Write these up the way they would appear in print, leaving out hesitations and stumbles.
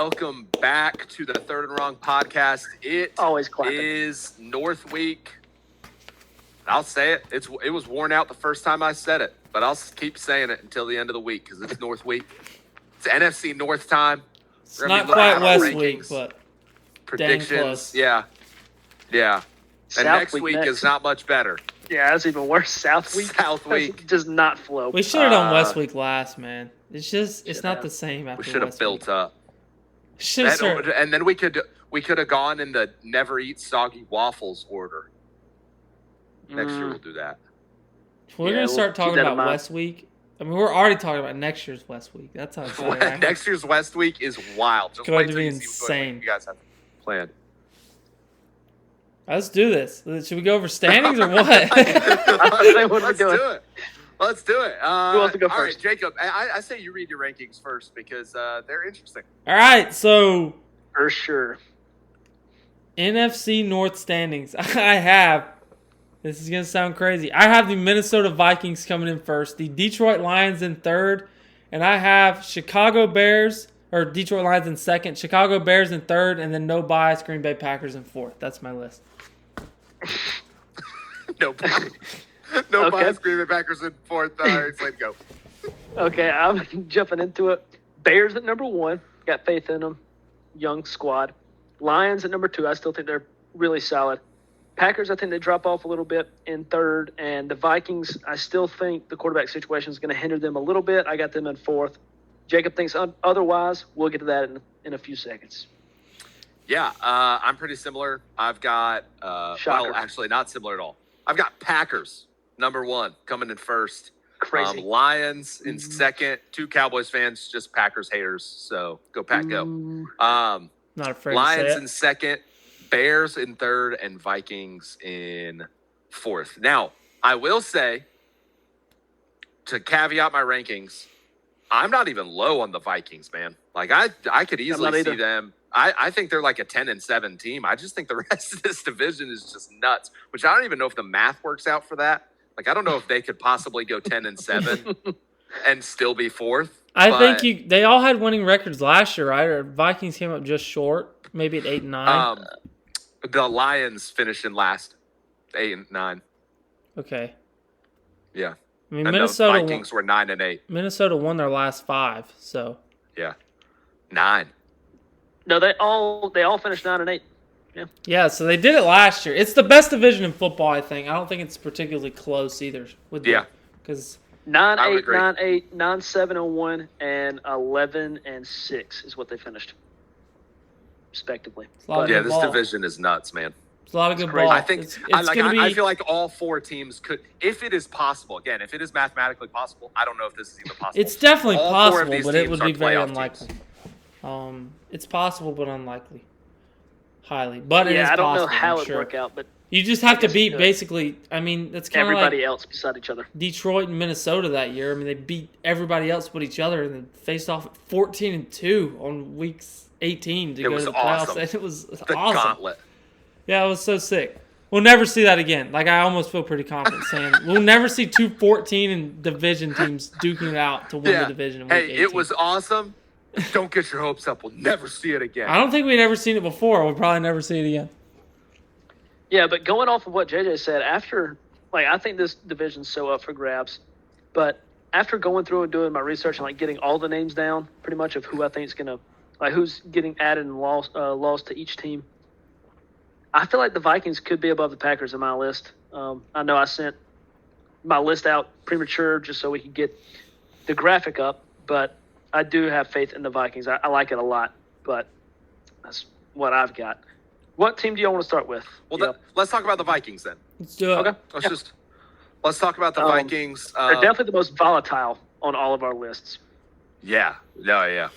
welcome back to the Third and Wrong podcast. It Always clapping. is North Week. I'll say it. It was worn out the first time I said it, but I'll keep saying it until the end of the week because it's North Week. It's NFC North time. It's not quite West Week, but predictions. Dang close. Yeah. And South next week week next. is not much better. Yeah, that's even worse. South week. South week. Does not flow. We should have done West Week last, man. It's not the same after We should have West built Week. up. Should have started. And then we could have gone in the never eat soggy waffles order. Next year we'll do that. We're Yeah, gonna start keep talking that in about mind. West Week. I mean, we're already talking about next year's West Week. That's how excited I am. Next year's West Week is wild. Just Going wait to till be you see what insane. you guys have planned. Let's do this. Should we go over standings or what? Let's do it. Let's do it. Who wants to go all right, first? Jacob, I say you read your rankings first because they're interesting. All right, so For sure. NFC North standings. I have. This is gonna sound crazy. I have the Minnesota Vikings coming in first, the Detroit Lions in third, and I have Chicago Bears or Detroit Lions in second, Chicago Bears in third, and then no bias Green Bay Packers in fourth. That's my list. No bias. No bias. Green Bay Packers in fourth. All right, let's go. Okay, I'm jumping into it. Bears at number 1. Got faith in them. Young squad. Lions at number 2. I still think they're really solid. Packers, I think they drop off a little bit in third. And the Vikings, I still think the quarterback situation is going to hinder them a little bit. I got them in fourth. Jacob thinks otherwise. We'll get to that in a few seconds. Yeah, I'm pretty similar. I've got, Shocker. well, actually not similar at all. I've got Packers, number 1, coming in first. Crazy. Lions in second. 2 Cowboys fans, just Packers haters. So go Pack, go. Not afraid Lions to say in it. second, Bears in third, and Vikings in fourth. Now, I will say, to caveat my rankings, I'm not even low on the Vikings, man. Like I could easily either. see them. I think they're like a 10-7 team. I just think the rest of this division is just nuts. Which I don't even know if the math works out for that. Like I don't know if they could possibly go 10-7 and still be fourth. I think they all had winning records last year, right? Or Vikings came up just short, maybe at 8-9. The Lions finished in last, 8-9. Okay. Yeah. I mean, And Minnesota the Vikings were 9-8. Minnesota won their last 5, so Yeah. 9. No, they all finished 9-8. yeah. So they did it last year. It's the best division in football, I think. I don't think it's particularly close either. Yeah. Because 9-8, agree. 9-8, 9-7-1, and 11-6 is what they finished, respectively. it's a lot of Yeah, good this ball. division is nuts, man. It's a lot of good crazy. ball. I think it's I gonna be. I feel like all 4 teams could, if it is possible. Again, if it is mathematically possible, I don't know if this is even possible. It's definitely All 4 of possible, these but it teams would are be very playoff unlikely. teams. It's possible, but unlikely. Highly, but it is Yeah, I don't possible. know how I'm it'd sure. work out, but You just have to guess it beat could. basically. I mean, that's kind of everybody like else beside each other. Detroit and Minnesota that year. I mean, they beat everybody else but each other, and then faced off at 14-2 on weeks 18 to It go was to the playoffs. awesome. And it was The awesome. gauntlet. Yeah, it was so sick. We'll never see that again. Like, I almost feel pretty confident saying we'll never see 2 14 and division teams duking it out to win the division in week Hey, 18. it was awesome. Don't get your hopes up. We'll never see it again. I don't think we'd ever seen it before. We'll probably never see it again. Yeah, but going off of what JJ said, I think this division's so up for grabs. But after going through and doing my research and getting all the names down, pretty much of who I think is gonna, who's getting added and lost to each team, I feel like the Vikings could be above the Packers in my list. I know I sent my list out premature just so we could get the graphic up, but I do have faith in the Vikings. I like it a lot, but that's what I've got. What team do y'all want to start with? Well, let's talk about the Vikings then. Let's do it. Okay. Let's talk about the Vikings. They're definitely the most volatile on all of our lists. Yeah. No, yeah.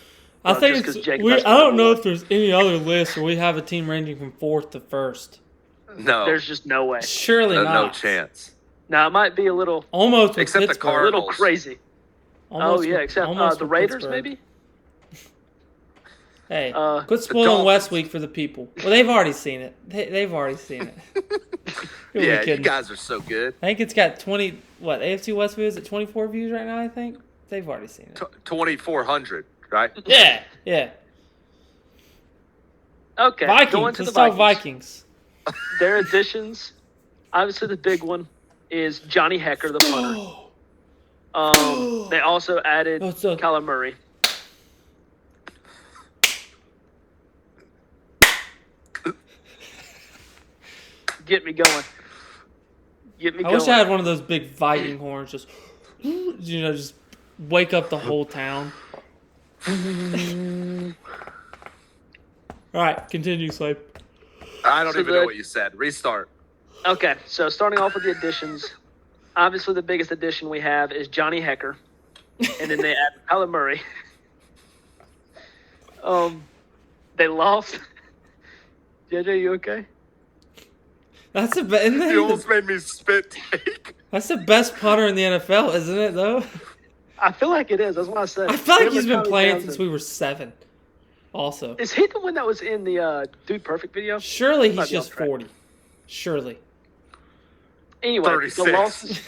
I Well, think just it's 'cause Jake weird. Buster I don't know won. if there's any other list where we have a team ranging from 4th to 1st. No. There's just no way. Surely no not. chance. Now, it might be a little Almost with Except the Pittsburgh. Cardinals. little crazy. Almost Except almost the with Raiders, Pittsburgh. maybe? Hey, quit the spoiling Dolphins. West Week for the people. Well, they've already seen it. They've already seen it. Who are we Yeah, you kidding? guys are so good. I think it's got 20, AFC West views at 24 views right now, I think. They've already seen it. 2,400, right? Yeah. Okay, Vikings. going to Let's the talk Vikings. Vikings. Their additions, obviously the big one is Johnny Hecker, the punter. They also added Kyler Murray. Get me going. I wish I had one of those big Viking horns, just just wake up the whole town. All right, continue, Slape. I don't even know what you said. Restart. Okay, so starting off with the additions, obviously the biggest addition we have is Johnny Hecker, and then they add Kyler Murray. They lost. JJ, you okay? That's You almost made me spit take. That's the best punter in the NFL, isn't it? Though I feel like it is. That's what I said. I feel like he's been playing since we were 7. Also, is he the one that was in the Dude Perfect video? Surely he's just 40. Surely. Anyway, 36. the losses.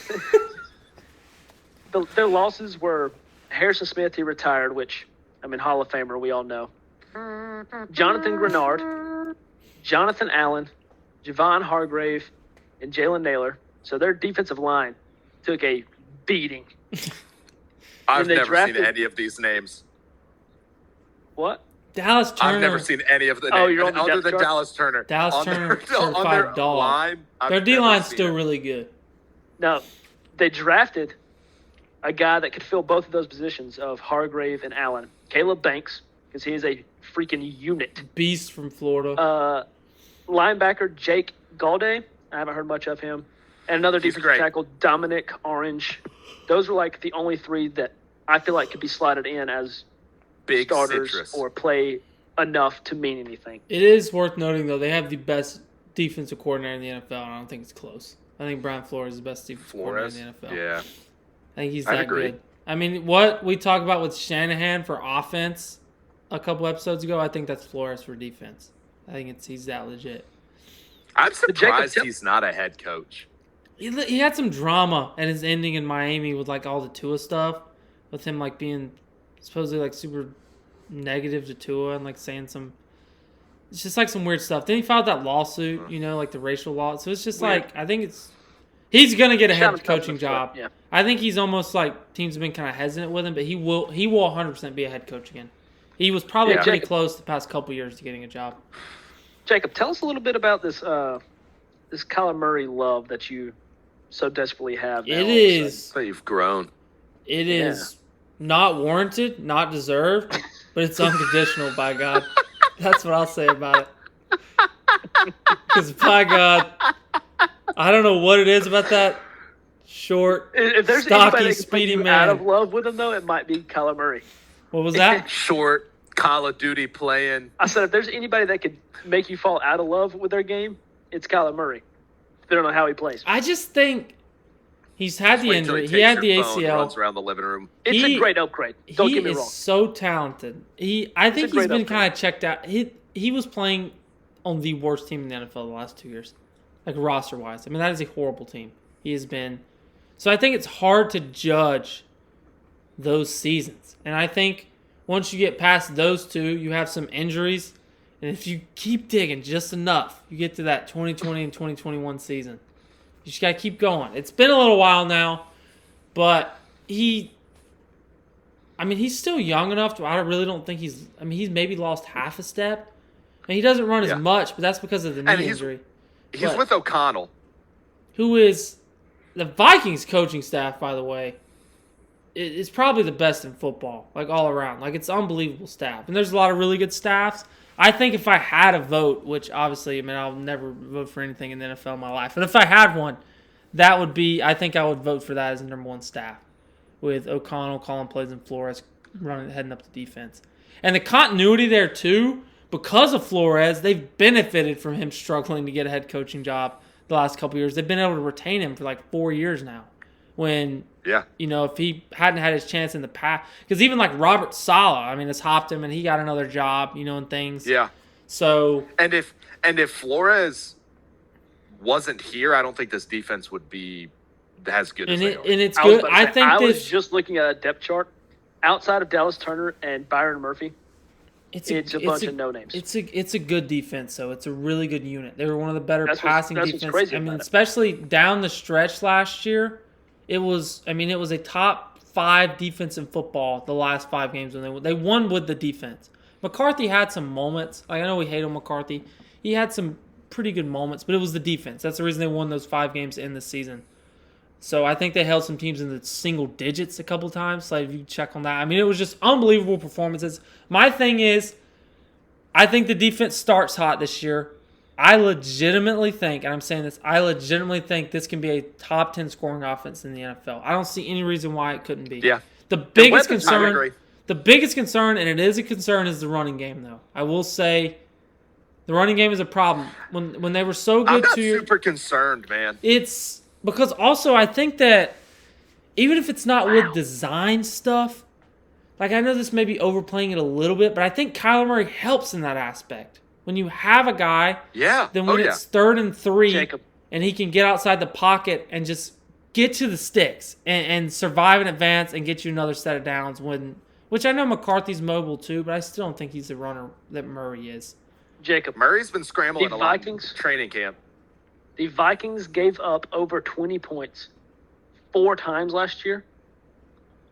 Their losses were Harrison Smith. He retired, which Hall of Famer. We all know. Jonathan Grenard, Jonathan Allen, Javon Hargrave, and Jalen Naylor. So their defensive line took a beating. I've never seen any of these names. What? Dallas Turner. I've never seen any of the names. You're on other than chart? Dallas Turner. Dallas Turner, on their dog. line. Their D-line's still really good. No, they drafted a guy that could fill both of those positions of Hargrave and Allen. Caleb Banks, because he is a freaking unit. Beast from Florida. Linebacker Jake Gaudet. I haven't heard much of him. And another defensive tackle, Dominic Orange. Those were like the only 3 that I feel like could be slotted in as big starters citrus. Or play enough to mean anything. It is worth noting, though, they have the best defensive coordinator in the NFL, and I don't think it's close. I think Brian Flores is the best defensive coordinator in the NFL. Yeah. I think he's that good. What we talked about with Shanahan for offense a couple episodes ago, I think that's Flores for defense. I think he's that legit. I'm surprised he's not a head coach. He had some drama at his ending in Miami with all the Tua stuff, with him being supposedly super negative to Tua and saying some. It's just some weird stuff. Then he filed that lawsuit, the racial law. So it's just weird. I think he's gonna get a head coaching job. Yeah. I think he's almost teams have been kind of hesitant with him, but he will 100% be a head coach again. He was probably pretty close the past couple years to getting a job. Jacob, tell us a little bit about this this Kyler Murray love that you so desperately have now. It is. So you've grown. It is not warranted, not deserved, but it's unconditional, by God. That's what I'll say about it. Because, by God, I don't know what it is about that short, if there's stocky, speedy man. Out of love with him, though, it might be Kyler Murray. What was that? Short, Call of Duty playing. I said if there's anybody that could make you fall out of love with their game, it's Kyler Murray. They don't know how he plays. I just think he's had the injury. He had the ACL. Runs around the living room. It's a great upgrade. Don't get me wrong. He is so talented. I think he's been kind of checked out. He was playing on the worst team in the NFL the last 2 years, roster-wise. That is a horrible team. He has been. So I think it's hard to judge those seasons. And I think once you get past those 2, you have some injuries. And if you keep digging just enough, you get to that 2020 and 2021 season. You just got to keep going. It's been a little while now, but he's still young enough to, I really don't think he's maybe lost half a step. And he doesn't run as much, but that's because of the knee injury. He's with O'Connell. Who is the Vikings coaching staff, by the way. It's probably the best in football, all around. It's unbelievable staff. And there's a lot of really good staffs. I think if I had a vote, which obviously, I'll never vote for anything in the NFL in my life. But if I had one, that would be, I think I would vote for that as the number 1 staff. With O'Connell calling plays and Flores heading up the defense. And the continuity there, too, because of Flores, they've benefited from him struggling to get a head coaching job the last couple years. They've been able to retain him for 4 years now. When, if he hadn't had his chance in the past. Because even Robert Saleh, has hopped him and he got another job, and things. Yeah. So. And if Flores wasn't here, I don't think this defense would be as good as they are. And it's good. I was just looking at a depth chart outside of Dallas Turner and Byron Murphy. It's a bunch of no names. It's a good defense, so it's a really good unit. They were one of the better That's passing what's defenses. crazy I mean, about it. especially down the stretch last year, it was a top 5 defense in football the last 5 games when they won with the defense. McCarthy had some moments. Like, I know we hate on McCarthy. He had some pretty good moments, but it was the defense. That's the reason they won those 5 games in the season. So I think they held some teams in the single digits a couple times. So if you check on that, I mean, it was just unbelievable performances. My thing is, I think the defense starts hot this year. I legitimately think, and I'm saying this, this can be a top 10 scoring offense in the NFL. I don't see any reason why it couldn't be. Yeah. The biggest I agree. concern, and it is a concern, is the running game, though. I will say the running game is a problem. When they were so good I'm not 2 years, super concerned, man. it's because also I think that even if it's not with design stuff, like, I know this may be overplaying it a little bit, but I think Kyler Murray helps in that aspect. When you have a guy, then when it's 3rd and 3, Jacob. and he can get outside the pocket and just get to the sticks and survive in advance and get you another set of downs. Which I know McCarthy's mobile too, but I still don't think he's the runner that Murray is. Jacob. Murray's been scrambling The a lot in Vikings- training camp. The Vikings gave up over 20 points 4 times last year.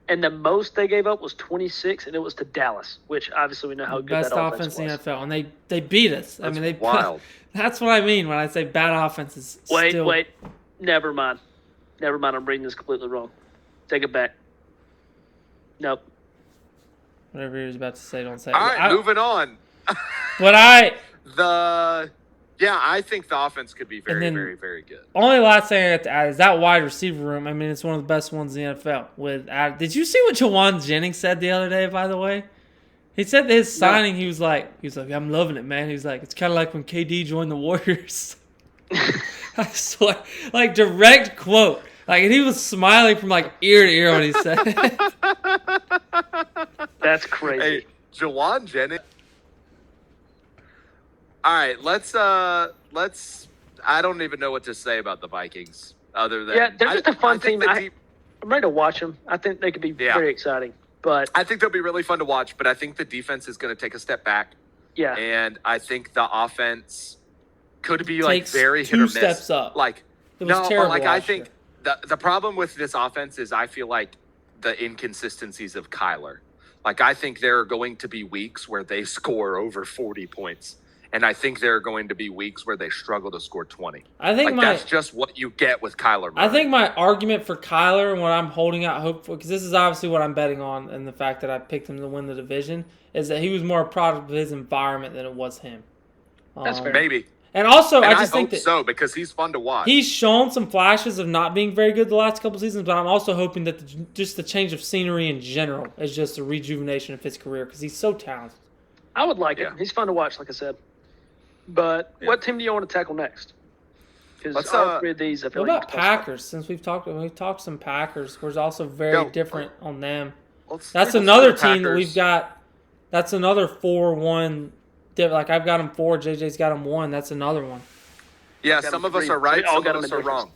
And the most they gave up was 26, and it was to Dallas, which obviously we know how good Best that offense offense in the was. NFL, and they beat us. That's they wild. That's what I mean when I say bad offenses. Wait. Never mind. I'm reading this completely wrong. Take it back. Nope. Whatever he was about to say, don't say. All right, moving on. I think the offense could be very, very, very good. Only last thing I got to add is that wide receiver room. I mean, it's one of the best ones in the NFL. Did you see what Jawan Jennings said the other day, by the way? He said his signing, he was like, I'm loving it, man. He was like, it's kind of like when KD joined the Warriors. I swear. Like, direct quote. Like, and he was smiling from, like, ear to ear when he said it. That's crazy. Hey, Jawan Jennings. All right, let's. I don't even know what to say about the Vikings other than they're just a fun team. I'm ready to watch them. I think they could be very exciting. But I think they'll be really fun to watch. But I think the defense is going to take a step back. Yeah, and I think the offense could be like very hit or two miss. steps up. Like It was terrible but like I last think the problem with this offense is I feel like the inconsistencies of Kyler. Like I think there are going to be weeks where they score over 40 points. And I think there are going to be weeks where they struggle to score 20. I think that's just what you get with Kyler Murray. I think my argument for Kyler and what I'm holding out hope for, because this is obviously what I'm betting on, and the fact that I picked him to win the division, is that he was more a product of his environment than it was him. That's fair. Maybe. And also, and I just think hope that so, because he's fun to watch. He's shown some flashes of not being very good the last couple seasons, but I'm also hoping that just the change of scenery in general is just a rejuvenation of his career, because he's so talented. I would like it. He's fun to watch, like I said. But what team do you want to tackle next? Because all 3 of these, I feel what like about Packers? Since we've talked some Packers, we're also very different on them. That's another team that we've got. That's another 4-1. Like I've got them 4, JJ's got them 1. That's another one. Yeah, some of us are right, some of us are wrong.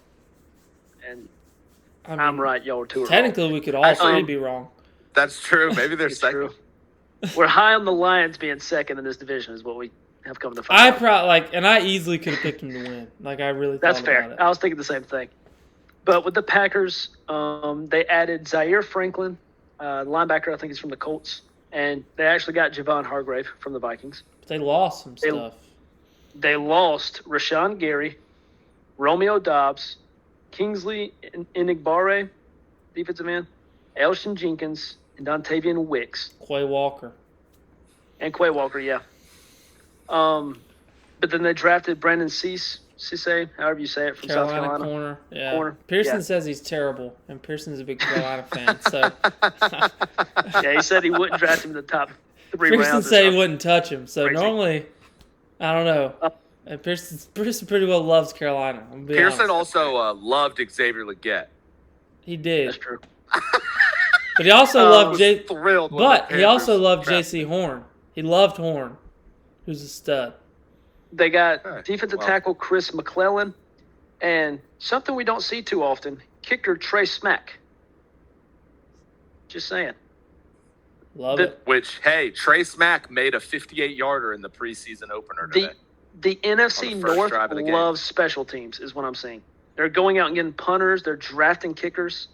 And I'm right, y'all are 2 technically, wrong. we could all 3 be wrong. That's true. Maybe they're second. We're high on the Lions being second in this division, is what we have come to find out. And I easily could have picked them to win. Like I really. That's thought fair. About it. I was thinking the same thing. But with the Packers, they added Zaire Franklin, linebacker. I think he's from the Colts, and they actually got Javon Hargrave from the Vikings. But they lost some stuff. They lost Rashawn Gary, Romeo Dobbs, Kingsley Inigbare, defensive end, Elston Jenkins, and Dontavian Wicks. Quay Walker, yeah. But then they drafted Brandon Cisse, however you say it, from South Carolina. Corner. Yeah. Pearson says he's terrible, and Pearson's a big Carolina fan. So yeah, he said he wouldn't draft him in the top 3 rounds. Pearson said he wouldn't touch him. So Crazy. Normally, I don't know. And Pearson pretty well loves Carolina. Pearson also loved Xavier Legette. He did. That's true. But he also loved he also loved J.C. Horn. He loved Horn, who's a stud. They got defensive tackle Chris McClellan, and something we don't see too often, kicker Trey Smack. Just saying. Love it. Which, hey, Trace Mack made a 58-yarder in the preseason opener today. The NFC On the first North drive of the game. loves special teams, is what I'm saying. They're going out and getting punters. They're drafting kickers.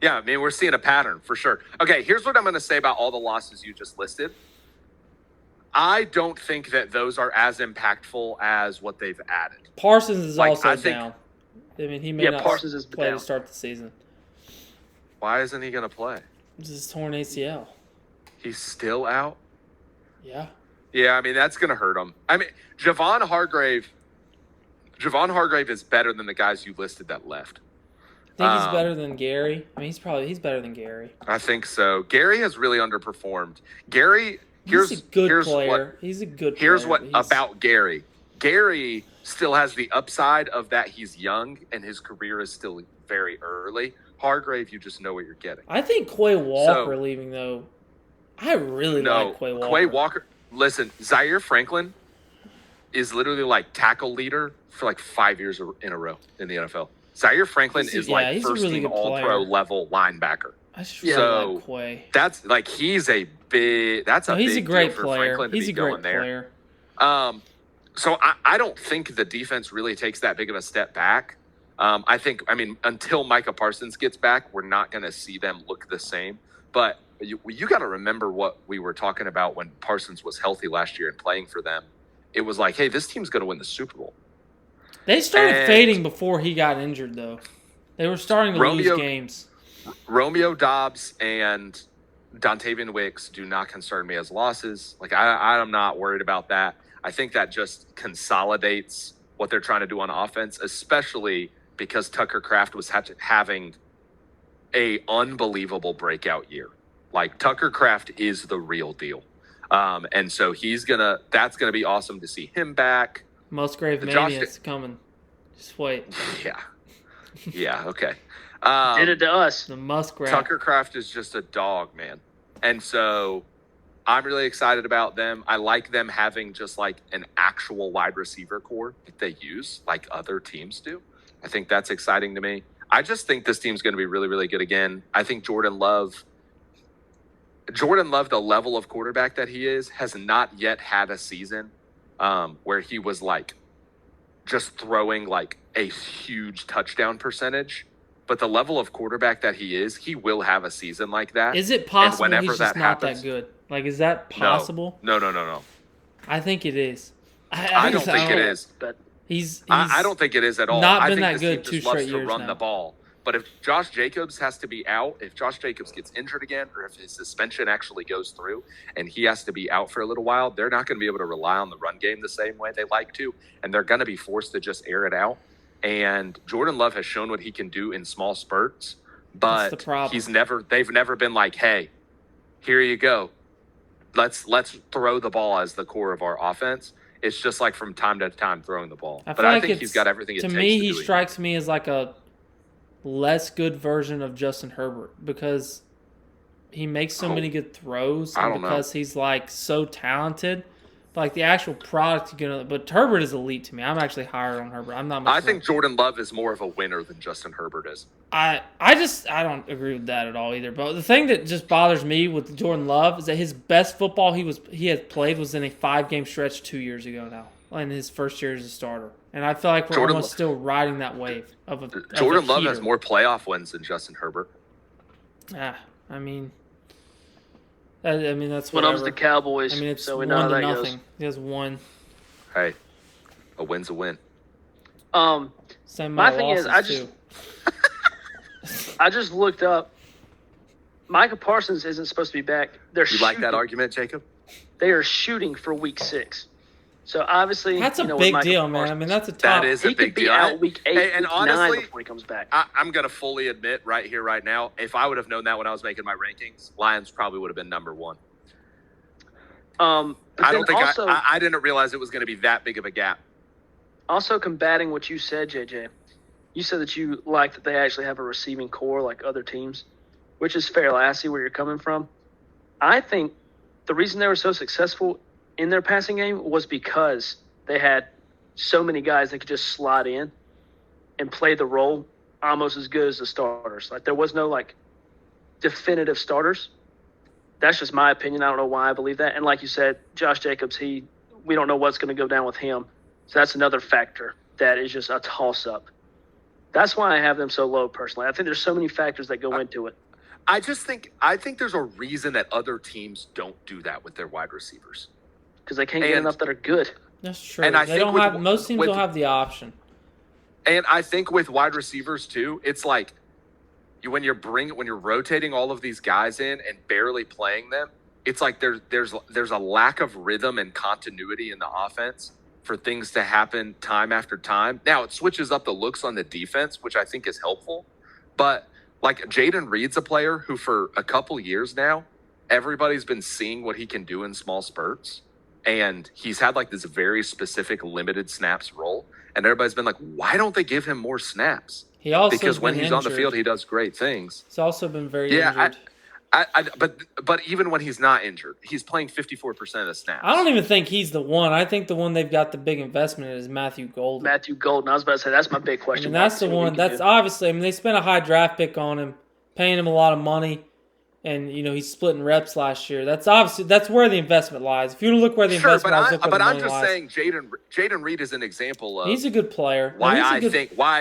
Yeah, I mean, we're seeing a pattern for sure. Okay, here's what I'm going to say about all the losses you just listed. I don't think that those are as impactful as what they've added. Parsons is Like, also I think- down. I mean, he may not Parsons is play down. to start the season. Why isn't he going to play? This is torn ACL. He's still out? Yeah. Yeah, I mean, that's going to hurt him. I mean, Javon Hargrave is better than the guys you listed that left. Think he's better than Gary? I mean, he's better than Gary. I think so. Gary has really underperformed. Gary, He's a good here's player. He's a good player. Here's what but about Gary. Gary still has the upside of that he's young and his career is still very early. Hargrave, you just know what you're getting. I think Quay Walker leaving, though. I really like Quay Walker. Quay Walker. Listen, Zaire Franklin is literally like tackle leader for like 5 years in a row in the NFL. Zaire Franklin is like he's a first really team good All-Pro player. level linebacker. I just really So, like Quay. That's like he's a big. That's a He's big a great deal for player. Franklin to He's be a great going there. player. So I don't think the defense really takes that big of a step back. I mean, until Micah Parsons gets back, we're not going to see them look the same. But you got to remember what we were talking about when Parsons was healthy last year and playing for them. It was like, hey, this team's going to win the Super Bowl. They started fading before he got injured, though. They were starting to lose games. Romeo Dobbs and Dontavian Wicks do not concern me as losses. Like, I'm not worried about that. I think that just consolidates what they're trying to do on offense, especially because Tucker Kraft was having a unbelievable breakout year. Like, Tucker Kraft is the real deal. And so that's gonna be awesome to see him back. Musgrave Mania is coming. Just wait. Yeah, okay. Did it to us. The Musgrave. Tucker Kraft is just a dog, man. And so I'm really excited about them. I like them having just like an actual wide receiver core that they use like other teams do. I think that's exciting to me. I just think this team's going to be really, really good again. I think Jordan Love, the level of quarterback that he is, has not yet had a season where he was like just throwing like a huge touchdown percentage. But the level of quarterback that he is, he will have a season like that. Is it possible whenever he's that just not happens, that good? Like, is that possible? No. I think it is. I don't think it is. But I don't think it is at all. Not I been think that this good team 2 just loves straight to years run now. the ball. But if Josh Jacobs has to be out, if Josh Jacobs gets injured again, or if his suspension actually goes through and he has to be out for a little while, they're not going to be able to rely on the run game the same way they like to, and they're going to be forced to just air it out. And Jordan Love has shown what he can do in small spurts, but they've never been like, hey, here you go. Let's throw the ball as the core of our offense. It's just like from time to time throwing the ball. But I think he's got everything it takes to do it. To me, he strikes me as like a less good version of Justin Herbert because he makes so many good throws and because he's like so talented. But like the actual product, but Herbert is elite to me. I'm actually higher on Herbert. I'm not. I think Jordan Love is more of a winner than Justin Herbert is. I don't agree with that at all either. But the thing that just bothers me with Jordan Love is that his best football he had played was in a 5-game stretch 2 years ago now, in his first year as a starter. And I feel like we're almost still riding that wave of Jordan Love has more playoff wins than Justin Herbert. I mean that's when I was the Cowboys. I mean, it's so we 1 know how to that nothing. goes. He has 1. Hey, a win's a win. Same my thing is, I just looked up. Micah Parsons isn't supposed to be back. You like that argument, Jacob? They are shooting for week 6. So obviously, that's a big deal, man. I mean, that's a tough. That is a big deal. He could be out week 8, and week honestly, 9 before he comes back. I'm going to fully admit right here, right now, if I would have known that when I was making my rankings, Lions probably would have been number 1. I don't think I didn't realize it was going to be that big of a gap. Also, combating what you said, JJ, you said that you like that they actually have a receiving core like other teams, which is fair. I see where you're coming from. I think the reason they were so successful in their passing game was because they had so many guys that could just slide in and play the role almost as good as the starters. Like there was no like definitive starters. That's just my opinion. I don't know why I believe that. And like you said, Josh Jacobs, we don't know what's going to go down with him. So that's another factor that is just a toss-up. That's why I have them so low personally. I think there's so many factors that go into it. I think there's a reason that other teams don't do that with their wide receivers. Because they can't get enough that are good. That's true. And I they think don't have most teams don't have the option. And I think with wide receivers too, it's like when you're rotating all of these guys in and barely playing them, it's like there's a lack of rhythm and continuity in the offense for things to happen time after time. Now it switches up the looks on the defense, which I think is helpful. But like Jaden Reed's a player who for a couple years now, everybody's been seeing what he can do in small spurts. And he's had like this very specific limited snaps role. And everybody's been like, why don't they give him more snaps? He also because when he's on the field, he does great things. He's also been very injured. But even when he's not injured, he's playing 54% of the snaps. I don't even think he's the one. I think the one they've got the big investment in is Matthew Golden. Matthew Golden. I was about to say, that's my big question. And that's the one. That's obviously, they spent a high draft pick on him, paying him a lot of money. And, he's splitting reps last year. That's where the investment lies. If you look where the investment lies, look where the money lies. But I'm just saying Jaden Reed is an example of he's a good player. Why I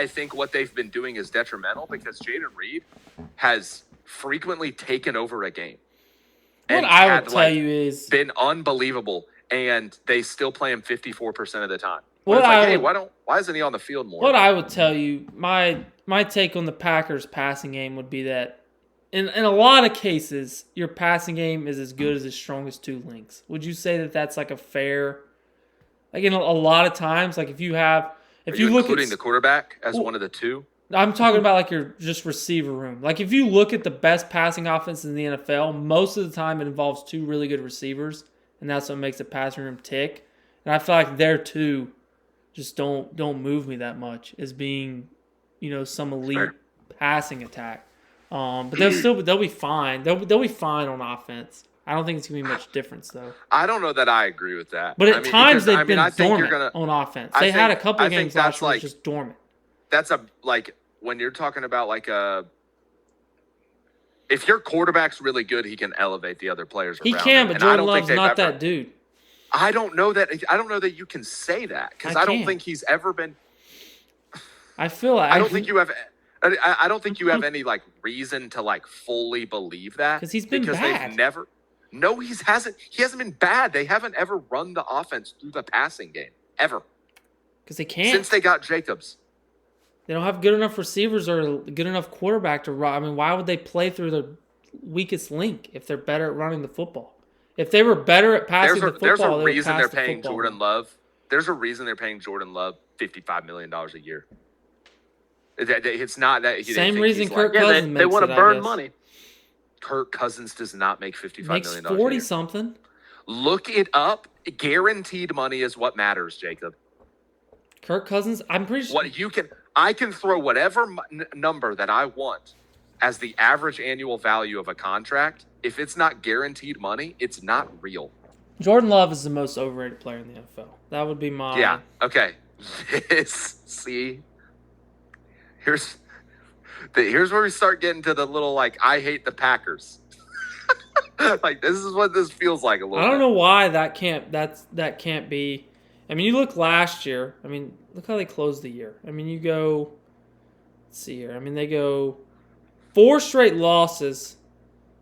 think what they've been doing is detrimental because Jaden Reed has frequently taken over a game. What I would tell you is been unbelievable, and they still play him 54% of the time. Why isn't he on the field more? What I would tell you, my take on the Packers passing game would be that in a lot of cases, your passing game is as good as its strongest two links. Would you say that that's like a fair? Like in a lot of times, like if you look at the quarterback as one of the two. I'm talking about like your just receiver room. Like if you look at the best passing offense in the NFL, most of the time it involves two really good receivers, and that's what makes the passing room tick. And I feel like their two just don't move me that much as being, some elite passing attack. But they'll be fine. They'll be fine on offense. I don't think it's gonna be much difference though. I don't know that I agree with that. But at times they've been dormant on offense. They had a couple of games last year just dormant. That's when you're talking about if your quarterback's really good, he can elevate the other players. He can, but Jordan Love's not that dude. I don't know that you can say that because I don't think he's ever been. I feel like I don't think you have. I don't think you have any reason to fully believe that because he's been bad. They've never. No, he hasn't. He hasn't been bad. They haven't ever run the offense through the passing game ever. Because they can't since they got Jacobs. They don't have good enough receivers or a good enough quarterback to run. I mean, why would they play through the weakest link if they're better at running the football? If they were better at passing the football, there's a reason they're paying Jordan Love. There's a reason they're paying Jordan Love $55 million a year. It's not that same reason Kirk Cousins makes they want to burn money. Kirk Cousins does not make $55 million. 40 something. Look it up. Guaranteed money is what matters, Jacob. Kirk Cousins, I'm pretty sure. I can throw whatever number that I want as the average annual value of a contract. If it's not guaranteed money, it's not real. Jordan Love is the most overrated player in the NFL. That would be my. Yeah. Okay. See. Here's where we start getting to the little I hate the Packers. This is what this feels like a little bit. I don't know why that can't be. I mean, you look last year. I mean, look how they closed the year. I mean, you go. Let's see here. I mean, they go 4 straight losses.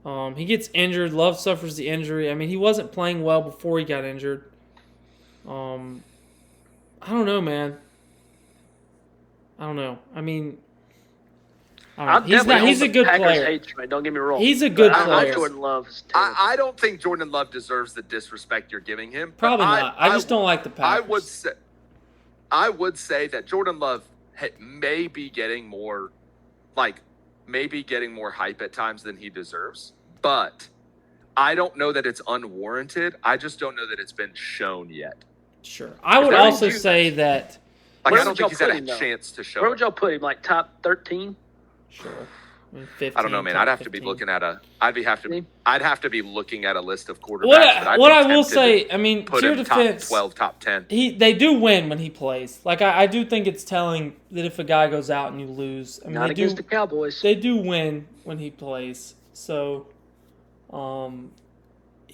He gets injured. Love suffers the injury. I mean, he wasn't playing well before he got injured. I don't know, man. I don't know. I mean, he's a good player. Don't get me wrong. He's a good player. Jordan Love. I don't think Jordan Love deserves the disrespect you're giving him. Probably not. I just don't like the Packers. I would say that Jordan Love may be getting more hype at times than he deserves. But I don't know that it's unwarranted. I just don't know that it's been shown yet. Sure. I would also say that. I don't think he's had a chance to show. Where would y'all put him? Top 13? Sure. 15, I don't know, man. I'd have 15. To be looking at I'd have to be looking at a list of quarterbacks. What I will say, I mean, to your defense, top 12, top 10. They do win when he plays. I do think it's telling that if a guy goes out and you lose, I mean, not against the Cowboys. They do win when he plays. So,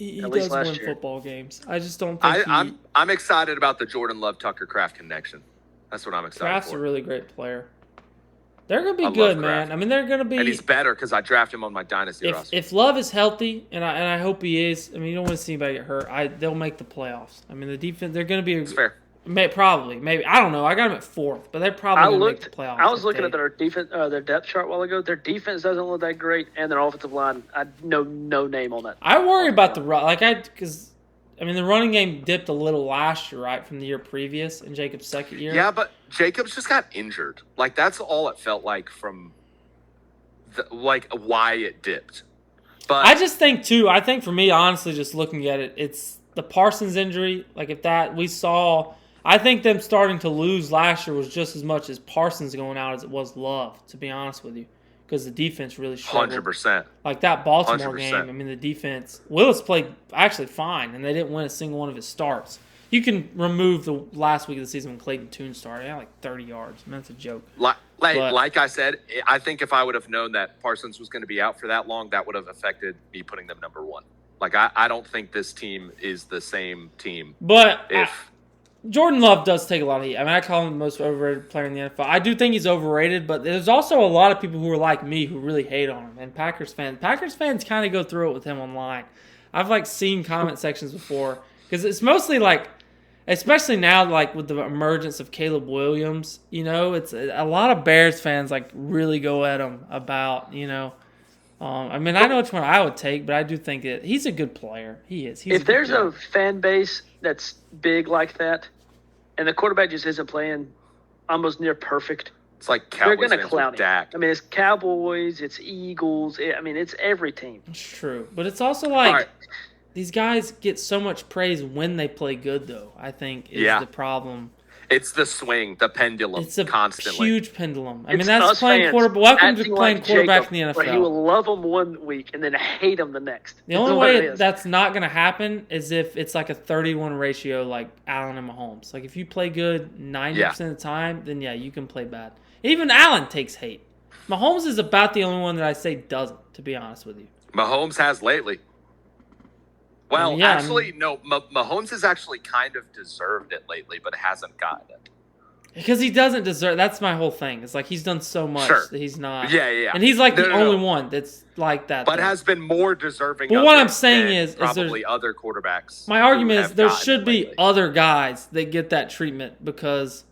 He at least does last win year. football games. I just don't think I'm excited about the Jordan Love Tucker Kraft connection. That's what I'm excited Kraft's for. a really great player. They're going to I be good, love man. Kraft. I mean, they're going to be. And he's better because I draft him on my dynasty roster. If Love is healthy, and I hope he is, I mean, you don't want to see anybody get hurt. They'll make the playoffs. I mean, the defense, they're going to be. It's fair. Probably, maybe. I don't know. I got them at 4th, but they're probably going to make the playoffs. I was looking at their defense, their depth chart a while ago. Their defense doesn't look that great, and their offensive line, I know no name on that. I worry about the run. Because the running game dipped a little last year, right, from the year previous in Jacobs' second year. Yeah, but Jacobs just got injured. Like, that's all it felt like from, why it dipped. But I just think, too, for me, honestly, just looking at it, it's the Parsons injury. Like, if that we saw, I think them starting to lose last year was just as much as Parsons going out as it was Love, to be honest with you, because the defense really struggled. 100%. Like that Baltimore 100%. game, the defense, Willis played actually fine, and they didn't win a single one of his starts. You can remove the last week of the season when Clayton Tune started. He had like 30 yards. That's a joke. Like I said, I think if I would have known that Parsons was going to be out for that long, that would have affected me putting them number 1. Like, I don't think this team is the same team. But if Jordan Love does take a lot of heat. I call him the most overrated player in the NFL. I do think he's overrated, but there's also a lot of people who are like me who really hate on him. And Packers fans kind of go through it with him online. I've seen comment sections before because it's mostly especially now with the emergence of Caleb Williams. It's a lot of Bears fans really go at him about I know which one I would take, but I do think that he's a good player. He is. If there's a fan base that's big like that, and the quarterback just isn't playing almost near perfect, it's like they're Cowboys going to fans clown with Dak. it's Cowboys, it's Eagles. It's every team. It's true, but it's also these guys get so much praise when they play good, though. I think is the problem. It's the swing, the pendulum, it's a constantly. huge pendulum. It's that's playing quarterback. Welcome to playing quarterback in the NFL. He will love them one week and then hate them the next. The only way that's not going to happen is if it's like a 31 ratio like Allen and Mahomes. Like if you play good 90% of the time, then you can play bad. Even Allen takes hate. Mahomes is about the only one that I say doesn't, to be honest with you. Mahomes has lately. Well, no. Mahomes has actually kind of deserved it lately, but hasn't gotten it. Because he doesn't deserve. That's my whole thing. It's like he's done so much that he's not. Yeah. And he's the only one that's like that. But has been more deserving. But what I'm saying is probably other quarterbacks. My argument is there should be other guys that get that treatment because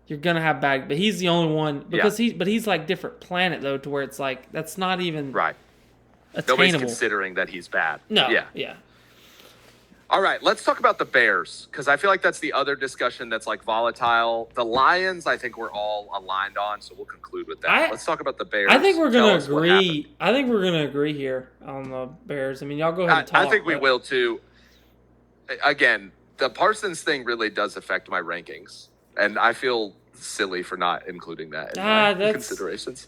you're gonna have bad. But he's the only one because he's like different planet though, to where it's like that's not even right. attainable. Nobody's considering that he's bad. No. Yeah. All right, let's talk about the Bears because I feel like that's the other discussion that's volatile. The Lions, I think we're all aligned on, so we'll conclude with that. Let's talk about the Bears. I think we're going to agree. I think we're going to agree here on the Bears. Y'all go ahead and talk. I think we will too. Again, the Parsons thing really does affect my rankings, and I feel silly for not including that in my considerations.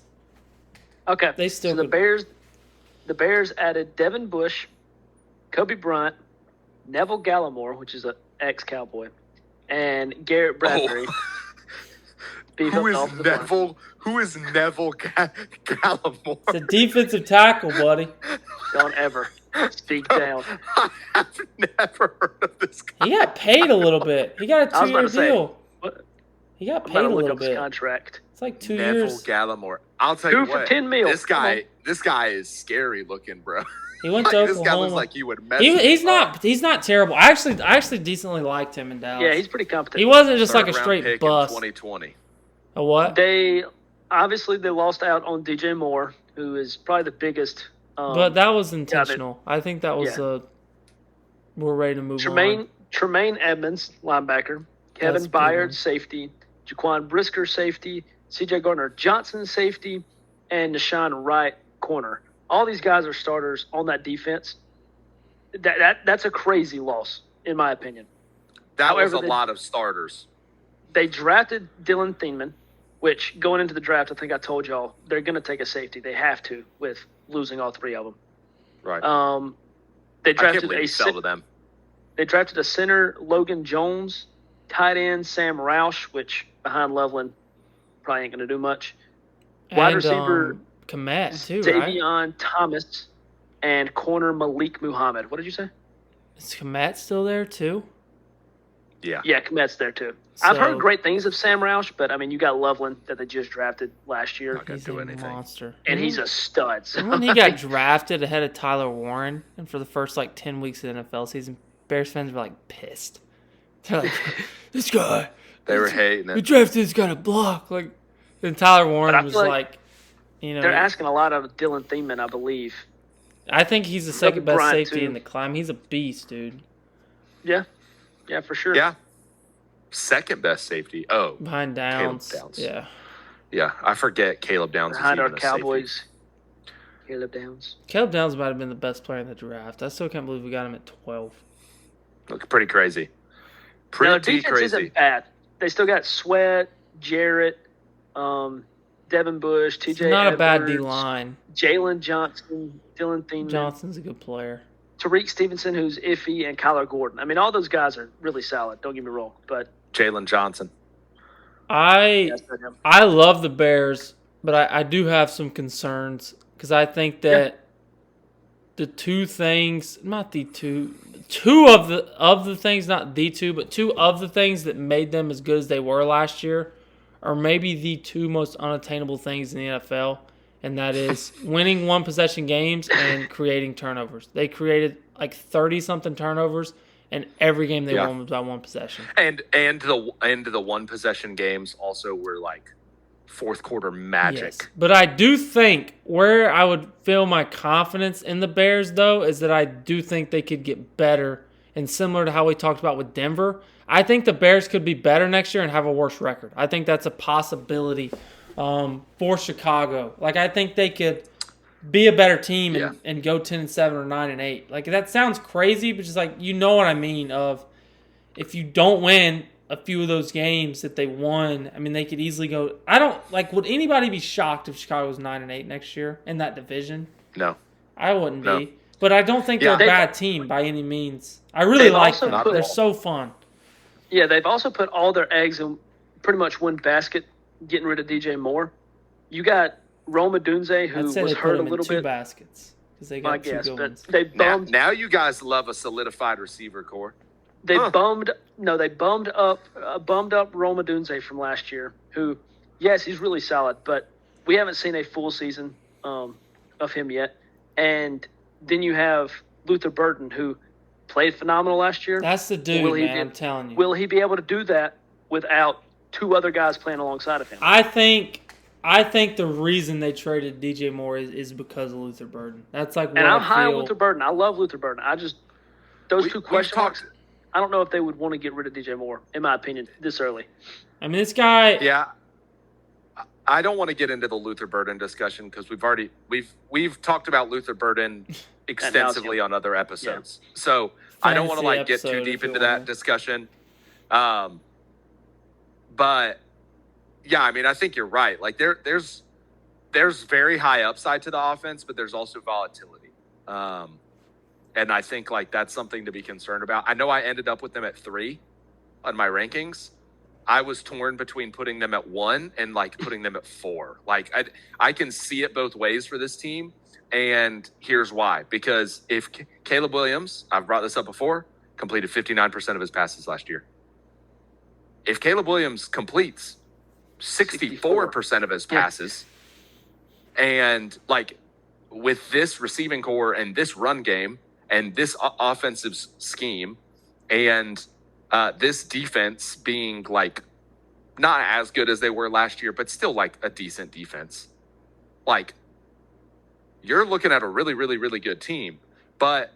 Okay, the Bears added Devin Bush, Kobe Bryant, Neville Gallimore, which is an ex-Cowboy, and Garrett Bradbury. Who is Neville Gallimore? It's a defensive tackle, buddy. Don't ever speak down. I've never heard of this guy. He got paid a little bit. He got a 2-year deal. He got paid a little bit. Contract. It's like 2 Neville years. Neville Gallimore. I'll tell you what. $2 for $10 million. This guy is scary looking, bro. He went to Oklahoma. This guy looks like he would mess. He's not terrible. I actually decently liked him in Dallas. Yeah, he's pretty competent. He wasn't just like a Third-round straight pick bust. In 2020. A what? They lost out on DJ Moore, who is probably the biggest. But that was intentional. I think that was we're ready to move on. Tremaine Edmonds, linebacker. Kevin Byard, safety. Jaquan Brisker, safety. C.J. Gardner-Johnson, safety. And Deshaun Wright, corner. All these guys are starters on that defense. That's a crazy loss, in my opinion. However, was a lot of starters. They drafted Dylan Thiemann, which going into the draft, I think I told y'all, they're going to take a safety. They have to with losing all three of them. Right. They drafted to them. They drafted a center, Logan Jones, tight end Sam Roush, which behind Loveland probably ain't going to do much. Wide receiver Komet too, Davion Thomas, and corner Malik Muhammad. What did you say? Is Komet still there too? Yeah. Yeah, Komet's there too. I've heard So- great things of Sam Roush, but I mean, you got Loveland that they just drafted last year, Not gonna He's do a anything. monster. and he's a stud. So, And when he got drafted ahead of Tyler Warren, and for the first 10 weeks of the NFL season, Bears fans were pissed. They're like, this guy. They were hating We it. drafted this guy to block. And Tyler But I Warren was feel like they're know, asking a lot of Dylan Thiemann, I believe. I think he's the second best Bryant, safety too. in the climb. He's a beast, dude. Yeah, for sure. Yeah. Second best safety. Oh, Behind Downs. Downs. Yeah. yeah. I forget Caleb Downs is Behind our even a safety. Cowboys, Caleb Downs. Caleb Downs might have been the best player in the draft. I still can't believe we got him at 12. Look, pretty crazy. No, Pretty defense crazy. isn't bad. They still got Sweat, Jarrett, Devin Bush, It's TJ not a bad Edwards, D-line. Jalen Johnson, Dylan Thiemann, Johnson's a good player. Tariq Stevenson, who's iffy, and Kyler Gordon. I mean, all those guys are really solid. Don't get me wrong, but Jalen Johnson. I that's not him. I love the Bears, but I do have some concerns because I think that the two things, not the two of the things, not the two, but two of the things that made them as good as they were last year are maybe the two most unattainable things in the NFL, and that is winning one possession games and creating turnovers. They created 30-something turnovers, and every game they won was by one possession. And the one possession games also were fourth quarter magic. Yes. But I do think where I would feel my confidence in the Bears, though, is that I do think they could get better. And similar to how we talked about with Denver, I think the Bears could be better next year and have a worse record. I think that's a possibility for Chicago. I think they could be a better team and go 10-7 or 9-8. That sounds crazy, but just you know what I mean. Of if you don't win a few of those games that they won, I mean, they could easily go. I don't would anybody be shocked if Chicago was 9-8 next year in that division? No. I wouldn't No. be. But I don't think they're a they- bad team by any means. I really They've like also them. put- They're so fun. Yeah, they've also put all their eggs in pretty much one basket, getting rid of DJ Moore. You got Roma Dunze, who I'd say was they put hurt a them in little two bit. baskets because they I got two guess, good but ones. they bummed. Now you guys love a solidified receiver core. They Huh. bummed up Roma Dunze from last year, who, yes, he's really solid, but we haven't seen a full season of him yet. And then you have Luther Burden, who played phenomenal last year. That's the dude, Will he man. be- I'm telling you. Will he be able to do that without two other guys playing alongside of him? I think the reason they traded DJ Moore is because of Luther Burden. That's what And I'm I high on feel. Luther Burden. I love Luther Burden. Those two We've question talked. marks, I don't know if they would want to get rid of DJ Moore, in my opinion, this early. I mean, this guy. Yeah. I don't want to get into the Luther Burden discussion because we've talked about Luther Burden extensively on other episodes. So I don't want to Fantasy get too episode, deep if you into wanna. that discussion. But yeah, I mean, I think you're right. There's very high upside to the offense, but there's also volatility. And I think that's something to be concerned about. I know I ended up with them at 3 on my rankings. I was torn between putting them at 1 and putting them at 4. I can see it both ways for this team, and here's why. Because if Caleb Williams, I've brought this up before, completed 59% of his passes last year. If Caleb Williams completes 64% of his passes, and with this receiving core and this run game and this offensive scheme and this defense being not as good as they were last year, but still a decent defense, you're looking at a really, really, really good team. But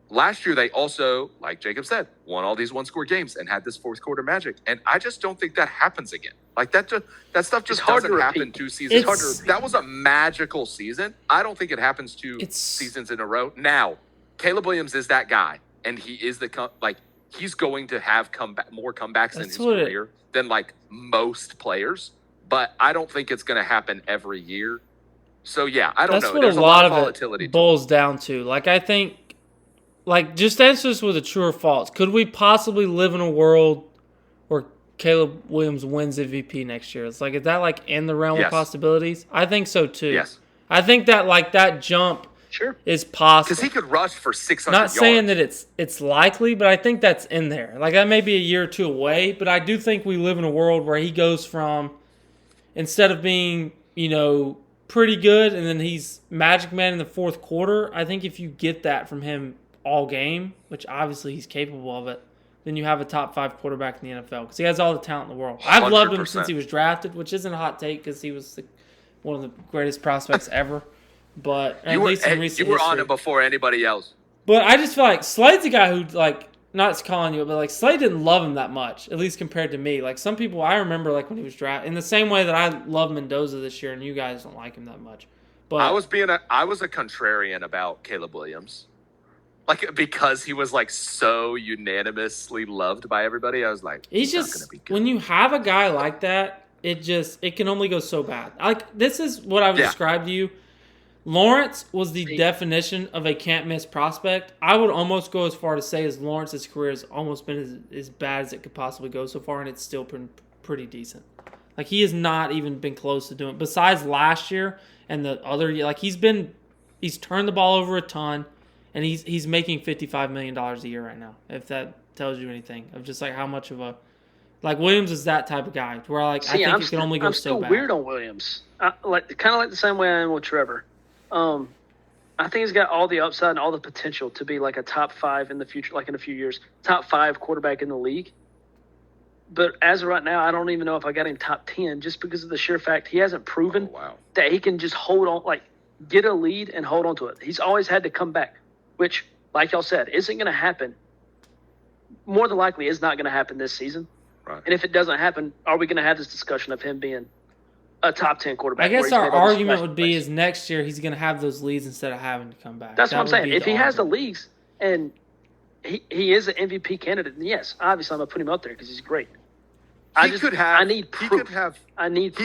last year they also, like Jacob said, won all these one-score games and had this fourth quarter magic. And I just don't think that happens again. That stuff just hard to doesn't happen repeat. 2 seasons. It's- That was a magical season. I don't think it happens 2 It's- seasons in a row. Now, Caleb Williams is that guy, and he is he's going to have more comebacks in That's his what it- career than most players. But I don't think it's going to happen every year. So yeah, I don't That's know. what There's a lot of volatility it to boils down to. I think, just answer this with a true or false. Could we possibly live in a world where Caleb Williams wins MVP next year? Is that in the realm Yes. of possibilities? I think so too. Yes. I think that that jump Sure. is possible. Because he could rush for 600 Not yards. saying that it's likely, but I think that's in there. Like, that may be a year or two away, but I do think we live in a world where he goes from, instead of being, pretty good and then he's Magic Man in the fourth quarter, I think if you get that from him all game, which obviously he's capable of it, then you have a top 5 quarterback in the NFL because he has all the talent in the world. I've loved him 100%. since he was drafted, which isn't a hot take because he was one of the greatest prospects ever. But at least in recent you were history. on him before anybody else. But I just feel like Slade's a guy who, not calling you, but Slade didn't love him that much, at least compared to me. Like, some people, I remember, when he was drafted, in the same way that I love Mendoza this year, and you guys don't like him that much. But I was a contrarian about Caleb Williams. Because he was, so unanimously loved by everybody, I was like, he's not going to be good. When you have a guy like that, it can only go so bad. This is what I would describe to you. Lawrence was the definition of a can't-miss prospect. I would almost go as far to say as Lawrence's career has almost been as bad as it could possibly go so far, and it's still pretty decent. He has not even been close to doing it. Besides last year and the other year, he's turned the ball over a ton, and he's making $55 million a year right now, if that tells you anything, of just how much of a... Williams is that type of guy, where I think it can only go so bad. I'm still weird on Williams. Kind of like the same way I am with Trevor. I think he's got all the upside and all the potential to be a top 5 in the future, in a few years, top 5 quarterback in the league. But as of right now, I don't even know if I got him top 10 just because of the sheer fact he hasn't proven that he can just hold on, get a lead and hold on to it. He's always had to come back, which, like y'all said, isn't going to happen. More than likely is not going to happen this season. Right. And if it doesn't happen, are we going to have this discussion of him being a top 10 quarterback? I guess our argument would be is next year he's going to have those leads instead of having to come back. That's what I'm saying. If he has the leagues and he is an MVP candidate, then yes, obviously I'm going to put him up there because he's great. I need proof. He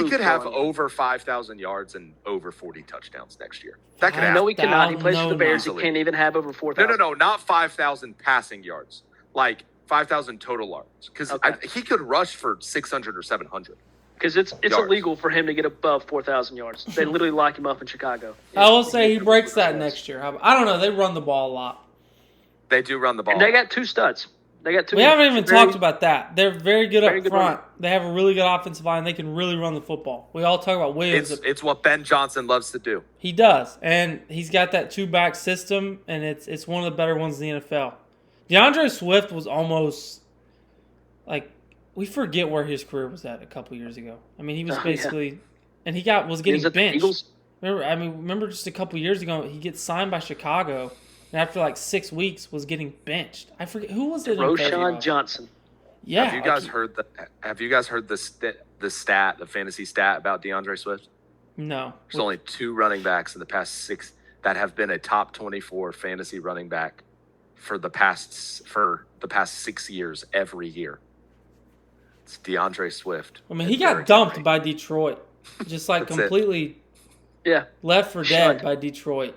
could have over 5,000 yards and over 40 touchdowns next year. That could happen. No, he cannot. He plays for the Bears. He can't even have over 4,000. No, not 5,000 passing yards. 5,000 total yards. Because he could rush for 600 or 700. Because it's illegal for him to get above 4,000 yards. They literally lock him up in Chicago. I will say he breaks that next year. I don't know. They run the ball a lot. They do run the ball. And they got 2 studs. We haven't even talked about that. They're very good up front. They have a really good offensive line. They can really run the football. We all talk about Williams. It's what Ben Johnson loves to do. He does. And he's got that 2-back system, and it's one of the better ones in the NFL. DeAndre Swift was almost we forget where his career was at a couple years ago. I mean, he was basically and he was getting benched. Remember just a couple years ago, he gets signed by Chicago, and after 6 weeks was getting benched. I forget who was it. Roshan Johnson. Yeah. Have you guys heard the fantasy stat about DeAndre Swift? No. There's only 2 running backs in the past 6 that have been a top 24 fantasy running back for the past 6 years every year. It's DeAndre Swift. He got dumped by Detroit. Just completely left for dead by Detroit.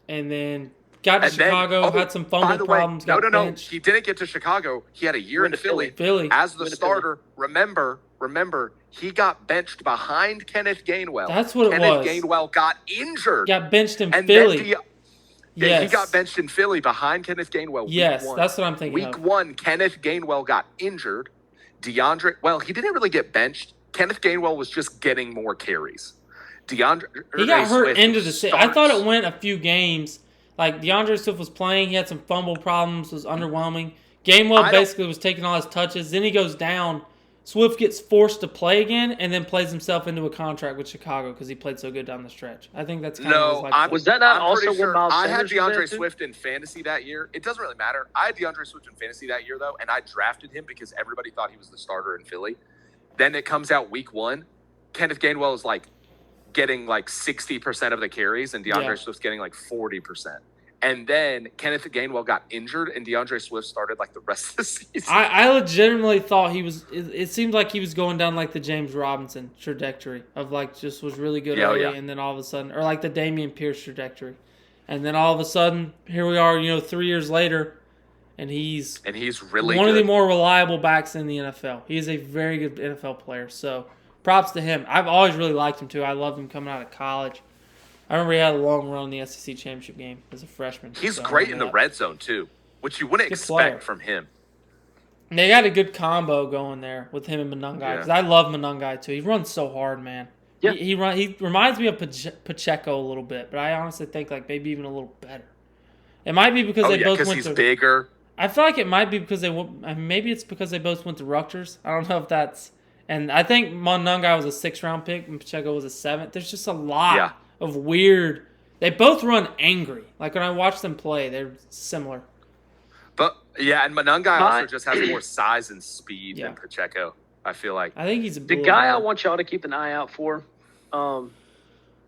And then got to Chicago, had some fumble problems, got benched. He didn't get to Chicago. He had a year in Philly. As the starter. Remember, he got benched behind Kenneth Gainwell. That's what it was. Kenneth Gainwell got injured. Got benched in Philly. He got benched in Philly behind Kenneth Gainwell. Yes, that's what I'm thinking Week 1, Kenneth Gainwell got injured. he didn't really get benched. Kenneth Gainwell was just getting more carries. He got hurt into the season. I thought it went a few games. DeAndre Swift was playing. He had some fumble problems. Was underwhelming. Gainwell basically was taking all his touches. Then he goes down. Swift gets forced to play again and then plays himself into a contract with Chicago because he played so good down the stretch. I think that's kind of was that not also when Miles I had Sanders DeAndre Swift in fantasy that year. It doesn't really matter. I had DeAndre Swift in fantasy that year, though, and I drafted him because everybody thought he was the starter in Philly. Then it comes out week 1. Kenneth Gainwell is getting 60% of the carries, and DeAndre Swift's getting 40%. And then Kenneth Gainwell got injured, and DeAndre Swift started the rest of the season. I legitimately thought he was. It seemed like he was going down the James Robinson trajectory of just was really good early, and then all of a sudden, or the Dameon Pierce trajectory, and then all of a sudden, here we are, 3 years later, and he's really one good. of the more reliable backs in the NFL. He is a very good NFL player. So props to him. I've always really liked him too. I loved him coming out of college. I remember he had a long run in the SEC championship game as a freshman. He's so I great in remember the that. red zone too, which you wouldn't Good expect player. from him. And they got a good combo going there with him and Monungai. Because I love Monungai too. He runs so hard, man. Yeah. He reminds me of Pacheco a little bit, but I honestly think like maybe even a little better. It might be because they both went he's to. bigger. I feel like it might be because maybe it's because they both went to Rutgers. I don't know if that's. And I think Monungai was a 6th round pick and Pacheco was a 7th. There's just a lot of weird. They both run angry. Like when I watch them play, they're similar. But yeah, and Monungai also just has more size and speed than Pacheco. I feel like. I think he's the guy I want y'all to keep an eye out for. And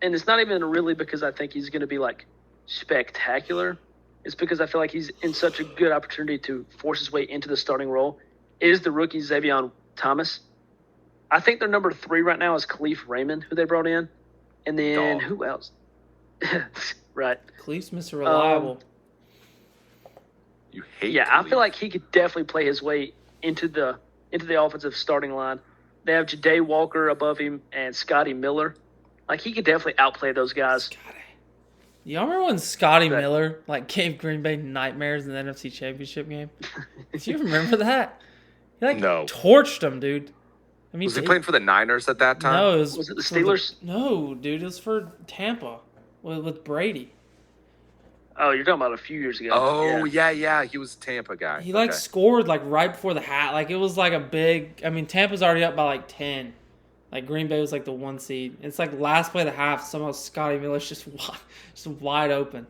it's not even really because I think he's going to be like spectacular. It's because I feel like he's in such a good opportunity to force his way into the starting role. Is the rookie Xavier Thomas? I think their number 3 right now is Khalif Raymond, who they brought in, and then who else? Right, Khalif's Mr. Reliable. You hate. Yeah, Khalif. I feel like he could definitely play his way into the offensive starting line. They have Ja'Day Walker above him and Scotty Miller. Like he could definitely outplay those guys. Y'all remember when Scotty Miller like gave Green Bay nightmares in the NFC Championship game? Do you remember that? He torched them, dude. I mean, was he playing for the Niners at that time? No, was it the Steelers? No, dude, it was for Tampa with Brady. Oh, you're talking about a few years ago. Oh yeah, he was a Tampa guy. He scored like right before the hat. Like it was like a big. I mean, Tampa's already up by like 10. Like Green Bay was like the 1 seed. It's like last play of the half. Somehow Scotty Miller's just wide open.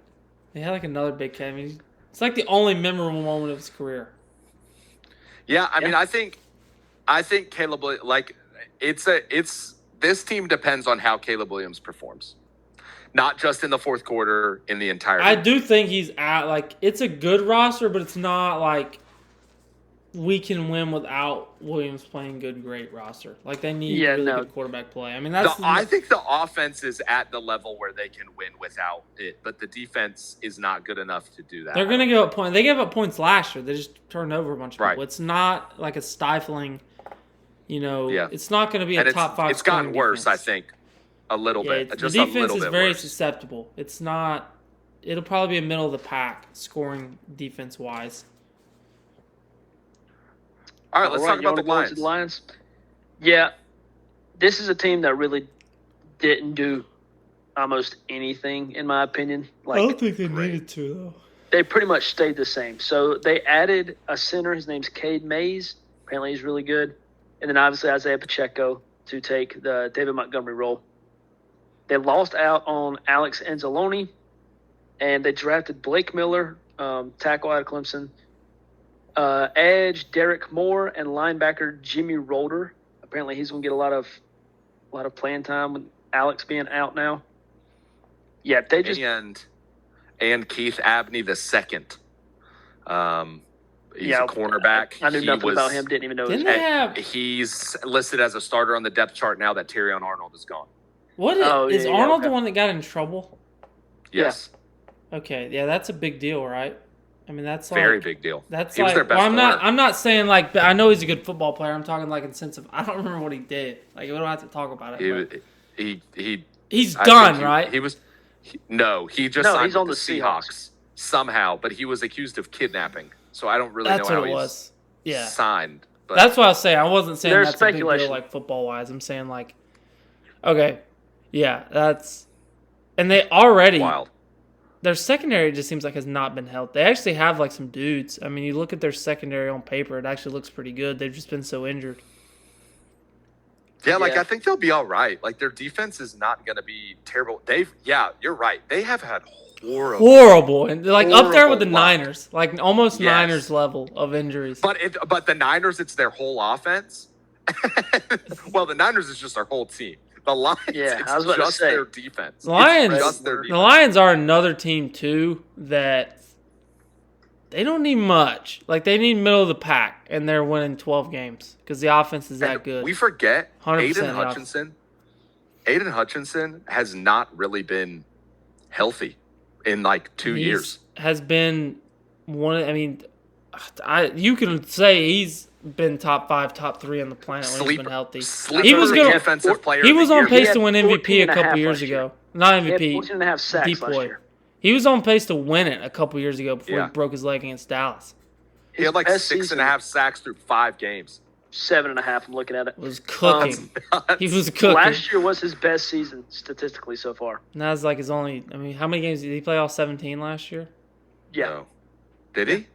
They had like another big catch. I mean, it's like the only memorable moment of his career. Yeah, I mean, I think Caleb, like it's this team depends on how Caleb Williams performs, not just in the fourth quarter, in the entire. I do think he's at like it's a good roster, but it's not like we can win without Williams playing great roster. Like they need good quarterback play. I mean, I think the offense is at the level where they can win without it, but the defense is not good enough to do that. They're going to give up points. They gave up points last year. They just turned over a bunch of people. It's not like a stifling, it's not going to be a top 5. It's gotten worse, I think, a little bit. Just the defense a little is bit very worse. susceptible. It's not. It'll probably be a middle of the pack scoring defense wise. All right, let's talk about the Lions. Yeah, this is a team that really didn't do almost anything, in my opinion. I don't think they needed to, though. They pretty much stayed the same. So they added a center. His name's Cade Mays. Apparently he's really good. And then obviously Isaiah Pacheco to take the David Montgomery role. They lost out on Alex Anzalone, and they drafted Blake Miller, tackle out of Clemson. Edge Derek Moore and linebacker Jimmy Rolder. Apparently, he's going to get a lot of playing time with Alex being out now. Yeah, they just and Keith Abney the second. He's a cornerback. I knew nothing about him. Didn't even know his name. He's listed as a starter on the depth chart now that Terrion Arnold is gone. Is Arnold the one that got in trouble? Yes. Yeah. Okay. Yeah, that's a big deal, right? I mean, that's very big deal. That's he was their best corner. I'm not saying like I know he's a good football player. I'm talking like in sense of I don't remember what he did. Like we don't have to talk about it. He's done, right? He just signed he's on the Seahawks somehow, but he was accused of kidnapping. So I don't really know how he was. Yeah, signed. But that's what I was saying. I wasn't saying there's that's speculation. A big deal like football wise. I'm saying like, okay, yeah, that's and they already wild. Their secondary just seems like has not been helped. They actually have like some dudes. I mean, you look at their secondary on paper, it actually looks pretty good. They've just been so injured. Yeah, I think they'll be all right. Like their defense is not going to be terrible. You're right. They have had horrible, and like up there with the Niners, like almost Niners level of injuries. But the Niners, it's their whole offense. Well, the Niners is just their whole team. The Lions, it's just their defense. The Lions are another team, too, that they don't need much. Like, they need middle of the pack, and they're winning 12 games because the offense is that good. We forget Aiden Hutchinson. Aiden Hutchinson has not really been healthy in, 2 years. Has been you can say he's been top 5, top 3 on the planet when he's been healthy. He was good. He was on pace to win MVP a couple years ago. Not He had MVP. 14.5 sacks last Depoy. year. He was on pace to win it a couple years ago before Yeah. he broke his leg against Dallas. He had like best 6.5 sacks through 5 games. 7.5. I'm looking at it. It was cooking. Nuts. He was cooking. Last year was his best season statistically so far. And that's like his only. I mean, how many games did he play? All 17 last year. Yeah. No. Did he?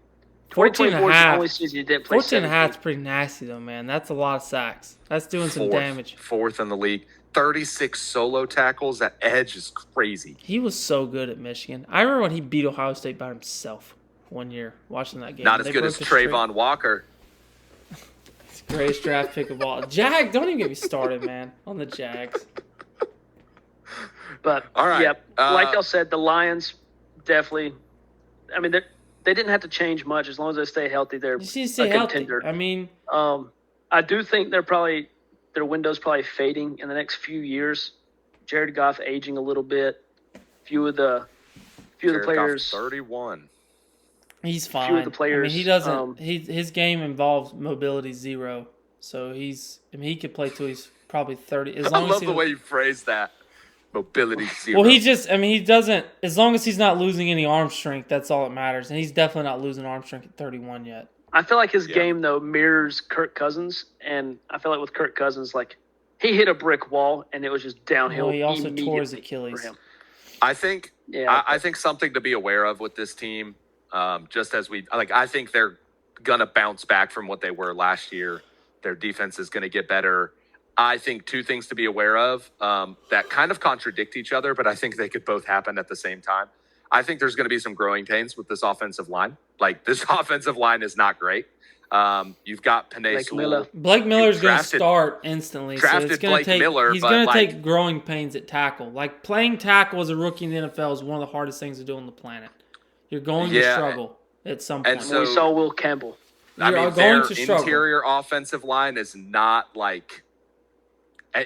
14 and a 2024 is the half. only season he didn't play 14 and a half 17. is pretty nasty though, man. That's a lot of sacks. That's doing some Fourth. damage. Fourth in the league. 36 solo tackles. That edge is crazy. He was so good at Michigan. I remember when he beat Ohio State by himself one year watching that game. Not as They good broke as the streak. Trayvon Walker. It's the greatest draft pick of all. Jag, don't even get me started, man, on the Jags. But, All right. like y'all said, the Lions definitely – I mean, they didn't have to change much. As long as they stay healthy, they're You just need to a stay healthy. contender. I mean, I do think their window's probably fading in the next few years. Jared Goff aging a little bit. Few of the Jared players. Goff, 31. he's Few fine. of the players, I mean, he doesn't. His game involves mobility 0, so he could play till he's probably 30. As I long as love he the way you phrase that. Mobility 0. Well, he doesn't. As long as he's not losing any arm strength, that's all that matters. And he's definitely not losing arm strength at 31 yet. I feel like his game though mirrors Kirk Cousins, and I feel like with Kirk Cousins, like he hit a brick wall and it was just downhill. Well, he also tore his immediately Achilles. for him. I think Yeah, I think something to be aware of with this team, just as I think they're gonna bounce back from what they were last year. Their defense is gonna get better. I think 2 things to be aware of that kind of contradict each other, but I think they could both happen at the same time. I think there's going to be some growing pains with this offensive line. Like, this offensive line is not great. You've got Panay Blake Sewell. Miller. Blake Miller's going to drafted- start instantly. So drafted it's going to Blake take. Miller, he's but, going to like- take growing pains at tackle. Like playing tackle as a rookie in the NFL is one of the hardest things to do on the planet. You're going to Yeah. struggle at some point. And so- we saw Will Campbell. I You're mean, going their to struggle. interior offensive line is not like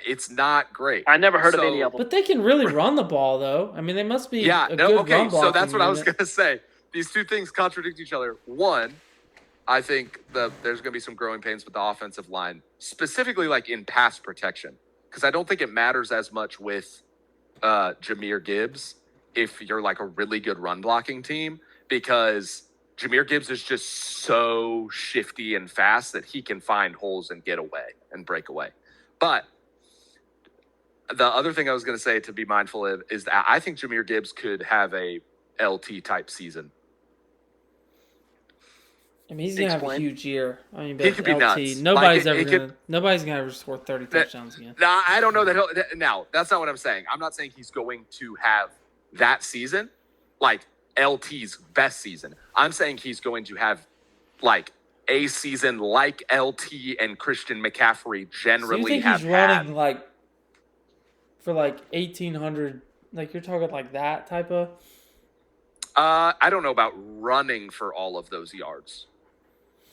it's not great. I never heard of So- any of them. But they can really run the ball, though. I mean, they must be Yeah, a no, good okay. run So blocking that's what I was unit. going to say. These 2 things contradict each other. One, I think there's going to be some growing pains with the offensive line, specifically like in pass protection, because I don't think it matters as much with Jahmyr Gibbs if you're like a really good run blocking team, because Jahmyr Gibbs is just so shifty and fast that he can find holes and get away and break away. But the other thing I was going to say to be mindful of is that I think Jahmyr Gibbs could have a LT type season. I mean, he's gonna have a Explain. huge year. I mean, He but could be LT, nuts. nobody's Like, nobody's gonna ever score 30 touchdowns again. Now, I don't know that now, that's not what I'm saying. I'm not saying he's going to have that season, like LT's best season. I'm saying he's going to have like a season like LT and Christian McCaffrey So you generally think have he's had. running like for like 1,800? Like you're talking like that type of. I don't know about running for all of those yards.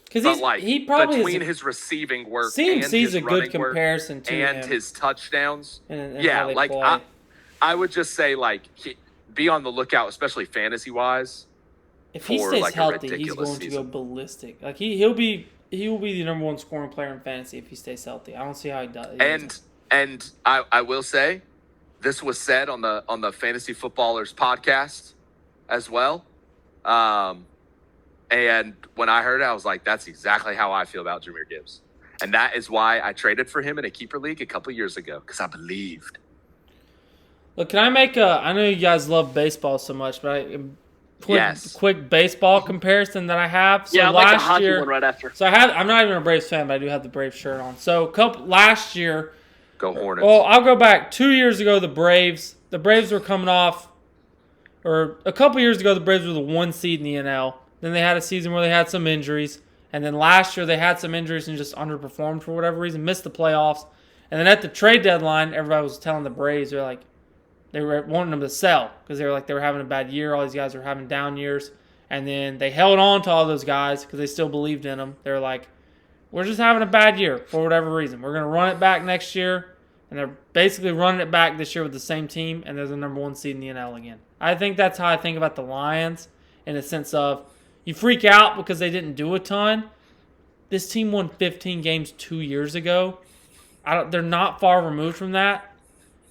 Because But like he probably between is. his receiving work CMC's and his a good running work comparison to and him. his touchdowns. And Yeah, how they like play. I would just say like be on the lookout, especially fantasy wise. If he for, stays like, a healthy, he's ridiculous going to go season. ballistic. Like he will be the number 1 scoring player in fantasy if he stays healthy. I don't see how he does. And I will say, this was said on the Fantasy Footballers podcast as well. And when I heard it, I was like, that's exactly how I feel about Jahmyr Gibbs. And that is why I traded for him in a keeper league a couple years ago, because I believed. Look, can I make a? I know you guys love baseball so much, but Yes. quick baseball comparison that I have. So Yeah, I'd like a last hockey year, one right after. so I'm not even a Braves fan, but I do have the Braves shirt on. So last year, Go Hornets. well, I'll go back 2 years ago. The Braves were coming off, or a couple years ago, the Braves were the 1 seed in the NL. Then they had a season where they had some injuries, and then last year they had some injuries and just underperformed for whatever reason, missed the playoffs. And then at the trade deadline, everybody was telling the Braves they were wanting them to sell because they were having a bad year. All these guys were having down years, and then they held on to all those guys because they still believed in them. They were like, "We're just having a bad year for whatever reason. We're going to run it back next year," and they're basically running it back this year with the same team, and they're the number 1 seed in the NL again. I think that's how I think about the Lions in the sense of you freak out because they didn't do a ton. This team won 15 games 2 years ago. They're not far removed from that.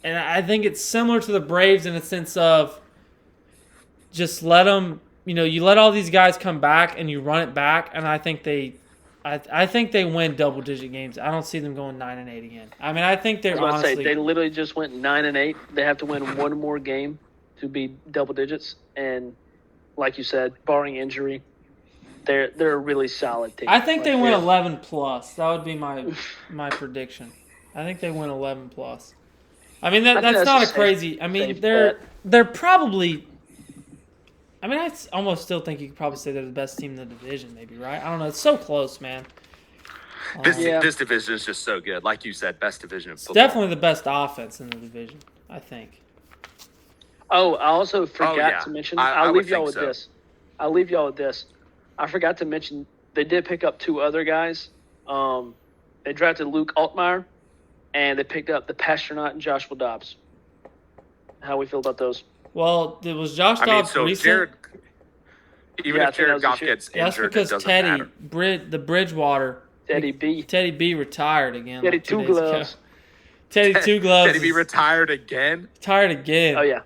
And I think it's similar to the Braves in a sense of just let them, you let all these guys come back and you run it back, and I think they win double-digit games. I don't see them going 9-8 again. I mean, I think they're honestly. They literally just went 9-8. They have to win one more game to be double digits, and like you said, barring injury, they're a really solid team. I think they win 11 plus. That would be my prediction. I think they win 11 plus. I mean, that's not a crazy. I mean, they're probably. I mean, I almost still think you could probably say they're the best team in the division, maybe, right? I don't know. It's so close, man. This division is just so good. Like you said, best division in football. Definitely the best offense in the division, I think. Oh, I also forgot to mention. I'll leave y'all with this. I forgot to mention they did pick up 2 other guys. They drafted Luke Altmaier, and they picked up the Pasternak and Joshua Dobbs. How we feel about those? Well, it was Josh Dobbs recent. If Jared Goff gets injured, that's because Teddy, matter. Bridgewater, Teddy B retired again. Teddy Two Gloves. Teddy Two Gloves. Teddy B retired again? Retired again. Oh, yeah.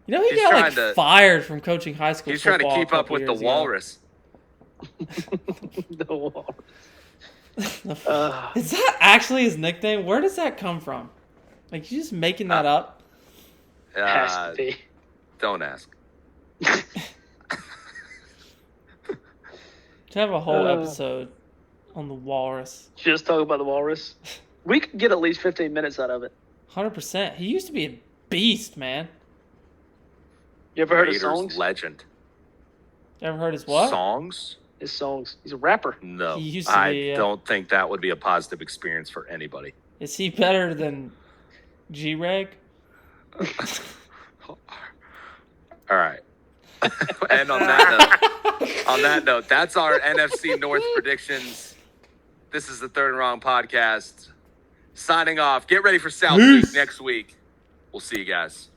He got fired from coaching high school football. He's trying to keep up with the Walrus. The Walrus. Is that actually his nickname? Where does that come from? Like, you just making that up? Has to be. Don't ask. To have a whole episode on the Walrus. Just talk about the Walrus. We could get at least 15 minutes out of it. 100%. He used to be a beast, man. You ever heard Raiders his songs? Legend. You ever heard his what? Songs? His songs. He's a rapper. No. He used to be, don't think that would be a positive experience for anybody. Is he better than G-Reg? All right. And on that note, that's our NFC North predictions. This is the Third and Wrong podcast. Signing off. Get ready for South Week next week. We'll see you guys.